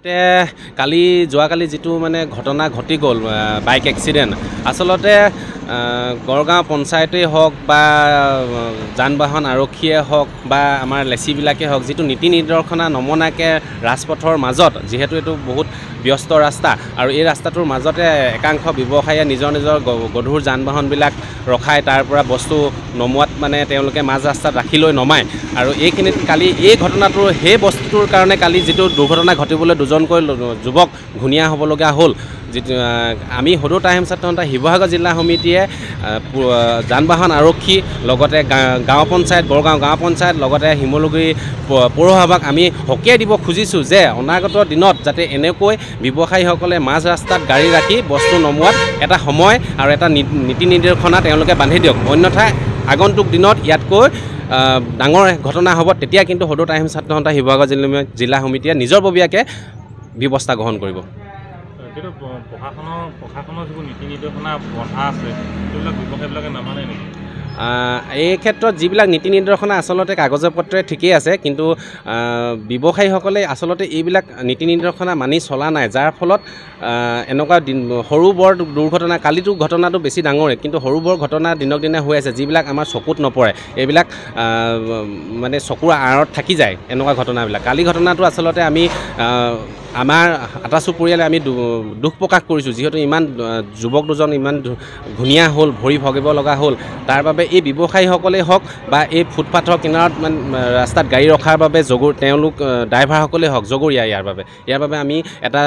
আচলতে যোৱাকালি যিটো মানে ঘটনা ঘটি গ'ল বাইক এক্সিডেণ্ট আচলতে গড়গাঁও পঞ্চায়তেই হওক বা যান বাহন আৰক্ষীয়ে হওক বা আমাৰ লেচিবিলাকে হওক যিটো নীতি নিৰ্দেশনা নমনাকৈ ৰাজপথৰ মাজত যিহেতু এইটো বহুত ব্যস্ত ৰাস্তা আৰু এই ৰাস্তাটোৰ মাজতে একাংশ ব্যৱসায়ীয়ে নিজৰ গধুৰ যান বাহনবিলাক ৰখাই তাৰ পৰা বস্তু নমোৱাত মানে তেওঁলোকে মাজ ৰাস্তাত ৰাখি লৈ নমায় আৰু এইখিনিত কালি এই ঘটনাটোৰ সেই বস্তুটোৰ কাৰণে কালি যিটো দুৰ্ঘটনা ঘটিবলৈ দুজনকৈ যুৱক ঘূণীয়া হ'বলগীয়া হ'ল যিটো আমি সদৌ টাইম ছাত্ৰ সন্থা শিৱসাগৰ জিলা সমিতিয়ে যান বাহন আৰক্ষী লগতে গাঁও পঞ্চায়ত গড়গাঁও গাঁও পঞ্চায়ত লগতে শিমলুগুৰি পৌৰসভাক আমি সকীয়াই দিব খুজিছোঁ যে অনাগত দিনত যাতে এনেকৈ ব্যৱসায়ীসকলে মাজ ৰাস্তাত গাড়ী ৰাখি বস্তু নমোৱাত এটা সময় আৰু এটা নীতি নিৰ্দেশনা তেওঁলোকে বান্ধি দিয়ক অন্যথা আগন্তুক দিনত ইয়াতকৈ ডাঙৰ ঘটনা হ'ব তেতিয়া কিন্তু সদৌ টাইম ছাত্ৰ সন্থা শিৱসাগৰ জিলা সমিতিয়ে নিজৰববীয়াকৈ ব্যৱস্থা গ্ৰহণ কৰিব কিন্তু প্ৰশাসনৰ যিবোৰ নীতি নিৰ্দেশনা বন্ধা আছে সেইবিলাক ব্যৱসায়ীবিলাকে নামানে নেকি এই ক্ষেত্ৰত যিবিলাক নীতি নিৰ্দেশনা আচলতে কাগজে পত্ৰে ঠিকেই আছে কিন্তু ব্যৱসায়ীসকলে আচলতে এইবিলাক নীতি নিৰ্দেশনা মানি চলা নাই যাৰ ফলত এনেকুৱা সৰু বৰ দুৰ্ঘটনা কালিতো ঘটনাটো বেছি ডাঙৰেই কিন্তু সৰু বৰ ঘটনা দিনক দিনে হৈ আছে যিবিলাক আমাৰ চকুত নপৰে এইবিলাক মানে চকুৰ আঁৰত থাকি যায় এনেকুৱা ঘটনাবিলাক কালি ঘটনাটো আচলতে আমি আমাৰ আটাচু পৰিয়ালে আমি দুখ প্ৰকাশ কৰিছোঁ যিহেতু ইমান যুৱক দুজন ইমান ঘূণীয়া হ'ল ভৰি ভগিব লগা হ'ল তাৰ বাবে এই ব্যৱসায়ীসকলেই হওক বা এই ফুটপাথৰ কিনাৰত মানে ৰাস্তাত গাড়ী ৰখাৰ বাবে তেওঁলোক ড্ৰাইভাৰসকলেই হওক জগৰীয়া ইয়াৰ বাবে আমি এটা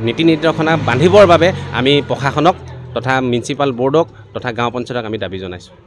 নীতি নিৰ্দেশনা বান্ধিবৰ বাবে আমি প্ৰশাসনক তথা মিউনিচিপাল বৰ্ডক তথা গাঁও পঞ্চায়তক আমি দাবী জনাইছোঁ